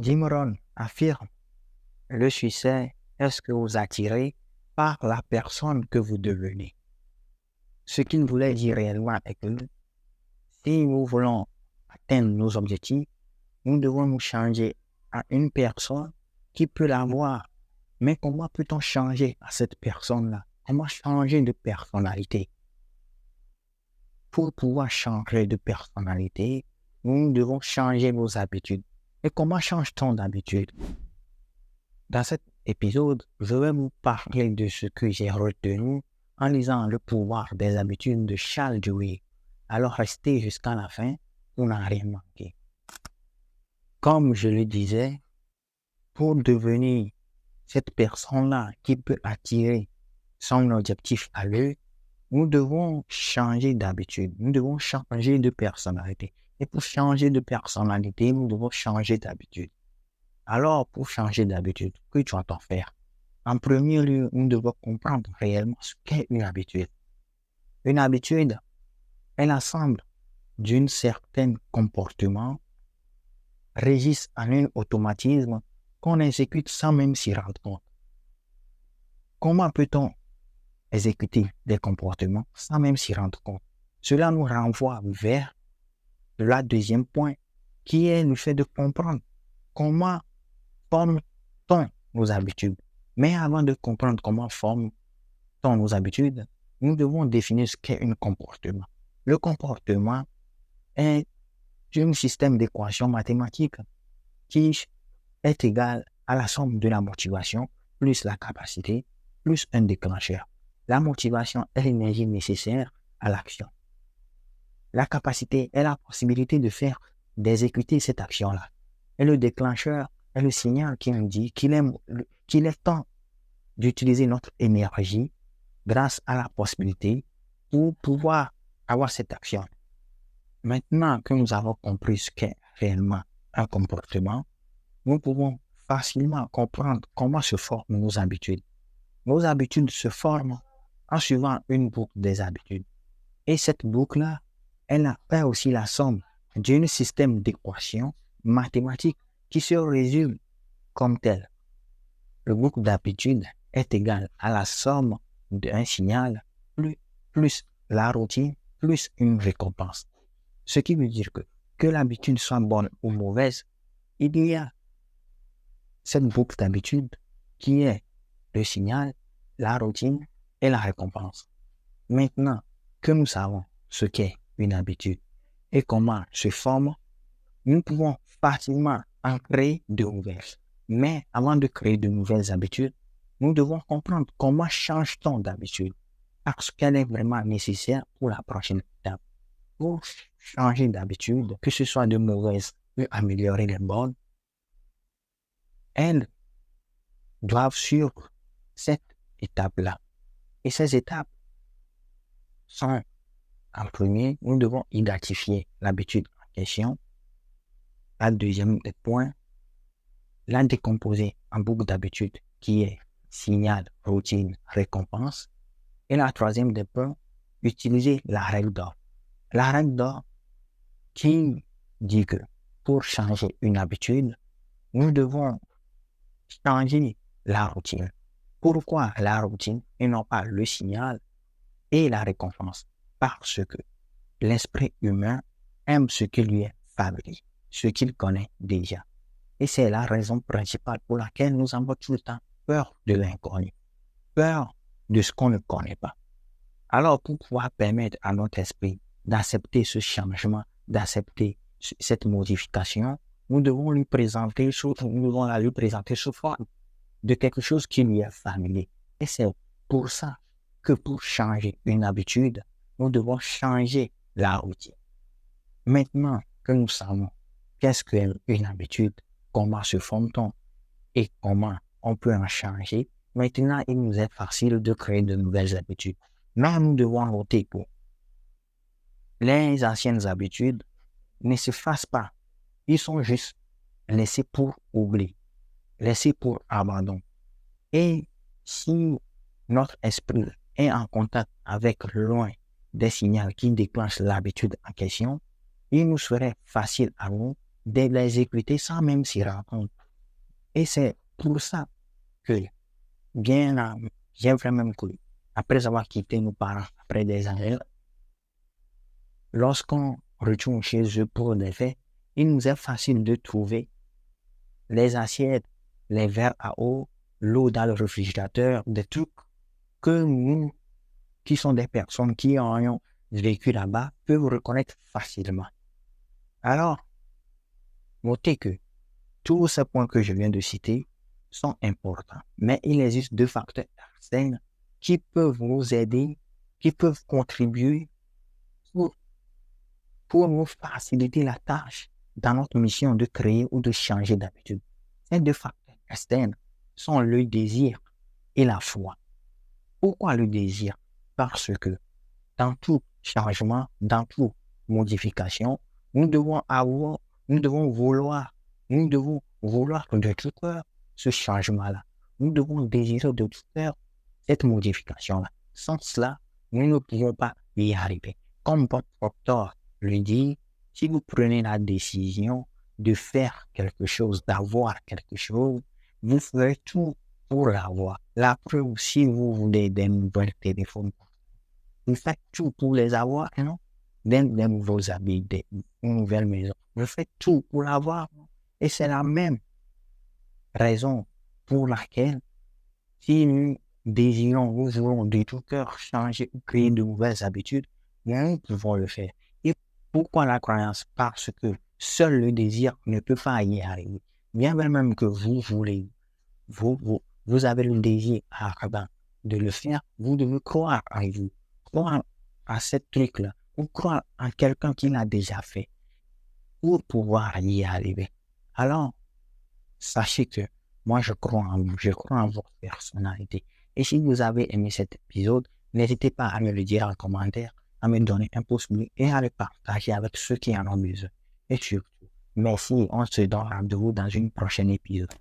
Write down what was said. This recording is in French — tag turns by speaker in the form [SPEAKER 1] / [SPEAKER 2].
[SPEAKER 1] Jim Rohn affirme, le succès est ce que vous attirez par la personne que vous devenez. Ce qu'il voulait dire réellement est que si nous voulons atteindre nos objectifs, nous devons nous changer à une personne qui peut l'avoir. Mais comment peut-on changer à cette personne-là? Comment changer de personnalité? Pour pouvoir changer de personnalité, nous devons changer nos habitudes. Et comment change-t-on d'habitude? Dans cet épisode, je vais vous parler de ce que j'ai retenu en lisant Le pouvoir des habitudes de Charles Duhigg. Alors restez jusqu'à la fin pour n'en rien manquer. Comme je le disais, pour devenir cette personne-là qui peut attirer son objectif à lui, nous devons changer d'habitude, nous devons changer de personnalité. Et pour changer de personnalité, nous devons changer d'habitude. Alors, pour changer d'habitude, que doit-on faire? En premier lieu, nous devons comprendre réellement ce qu'est une habitude. Une habitude est l'ensemble d'un certain comportement régisse en un automatisme qu'on exécute sans même s'y rendre compte. Comment peut-on exécuter des comportements sans même s'y rendre compte? Cela nous renvoie vers le deuxième point, qui est le fait de comprendre comment forme-t-on nos habitudes. Mais avant de comprendre comment forme-t-on nos habitudes, nous devons définir ce qu'est un comportement. Le comportement est un système d'équations mathématiques qui est égal à la somme de la motivation plus la capacité plus un déclencheur. La motivation est l'énergie nécessaire à l'action. La capacité est la possibilité de faire, d'exécuter cette action-là. Et le déclencheur est le signal qui nous dit qu'il est temps d'utiliser notre énergie grâce à la possibilité pour pouvoir avoir cette action. Maintenant que nous avons compris ce qu'est réellement un comportement, nous pouvons facilement comprendre comment se forment nos habitudes. Nos habitudes se forment en suivant une boucle des habitudes. Et cette boucle-là, elle est aussi la somme d'un système d'équations mathématiques qui se résume comme tel. Le boucle d'habitude est égal à la somme d'un signal plus la routine plus une récompense. Ce qui veut dire que l'habitude soit bonne ou mauvaise, il y a cette boucle d'habitude qui est le signal, la routine et la récompense. Maintenant que nous savons ce qu'est une habitude et comment se forme, nous pouvons facilement en créer de nouvelles. Mais avant de créer de nouvelles habitudes, nous devons comprendre comment change-t-on d'habitude, parce qu'elle est vraiment nécessaire pour la prochaine étape. Pour changer d'habitude, que ce soit de mauvaises ou améliorer les bonnes, elles doivent suivre cette étape-là. Et ces étapes sont, en premier, nous devons identifier l'habitude en question. La deuxième point, la décomposer en boucle d'habitude qui est signal, routine, récompense. Et la troisième des points, utiliser la règle d'or. La règle d'or qui dit que pour changer une habitude, nous devons changer la routine. Pourquoi la routine et non pas le signal et la récompense? Parce que l'esprit humain aime ce qui lui est familier, ce qu'il connaît déjà. Et c'est la raison principale pour laquelle nous avons tout le temps peur de l'inconnu, peur de ce qu'on ne connaît pas. Alors, pour pouvoir permettre à notre esprit d'accepter ce changement, d'accepter cette modification, nous devons la lui présenter sous forme de quelque chose qui lui est familier. Et c'est pour ça que pour changer une habitude, nous devons changer la routine. Maintenant que nous savons qu'est-ce qu'une habitude, comment se forme-t-on et comment on peut en changer, maintenant il nous est facile de créer de nouvelles habitudes. Mais nous devons noter que les anciennes habitudes ne se fassent pas. Ils sont juste laissés pour oubli, laissés pour abandon. Et si notre esprit est en contact avec loin des signaux qui déclenchent l'habitude en question, il nous serait facile à nous de les écouter sans même s'y rendre. Et c'est pour ça que, j'ai vraiment cru, après avoir quitté nos parents, après des années, lorsqu'on retourne chez eux pour des fêtes, il nous est facile de trouver les assiettes, les verres à eau, l'eau dans le réfrigérateur, des trucs que nous, qui sont des personnes qui ont vécu là-bas, peuvent reconnaître facilement. Alors, notez que tous ces points que je viens de citer sont importants, mais il existe deux facteurs externes qui peuvent nous aider, qui peuvent contribuer pour nous faciliter la tâche dans notre mission de créer ou de changer d'habitude. Ces deux facteurs externes sont le désir et la foi. Pourquoi le désir? Parce que dans tout changement, dans toute modification, nous devons vouloir de tout cœur ce changement-là. Nous devons désirer de tout cœur cette modification-là. Sans cela, nous ne pouvons pas y arriver. Comme Bob Proctor le dit, si vous prenez la décision de faire quelque chose, d'avoir quelque chose, vous ferez tout pour l'avoir. La preuve, si vous voulez des nouvelles téléphones, vous faites tout pour les avoir, non? Des nouveaux habits, une nouvelle maison. Vous faites tout pour l'avoir. Et c'est la même raison pour laquelle, si nous désirons, nous voulons de tout cœur changer ou créer de nouvelles habitudes, nous pouvons le faire. Et pourquoi la croyance? Parce que seul le désir ne peut pas y arriver. Bien même que vous voulez, vous avez le désir ardent de le faire, vous devez croire en vous, croire à ce truc-là, ou croire en quelqu'un qui l'a déjà fait pour pouvoir y arriver. Alors, sachez que moi, je crois en vous, je crois en votre personnalité. Et si vous avez aimé cet épisode, n'hésitez pas à me le dire en commentaire, à me donner un pouce bleu et à le partager avec ceux qui en ont besoin. Et surtout, merci, on se donne rendez-vous dans une prochaine épisode.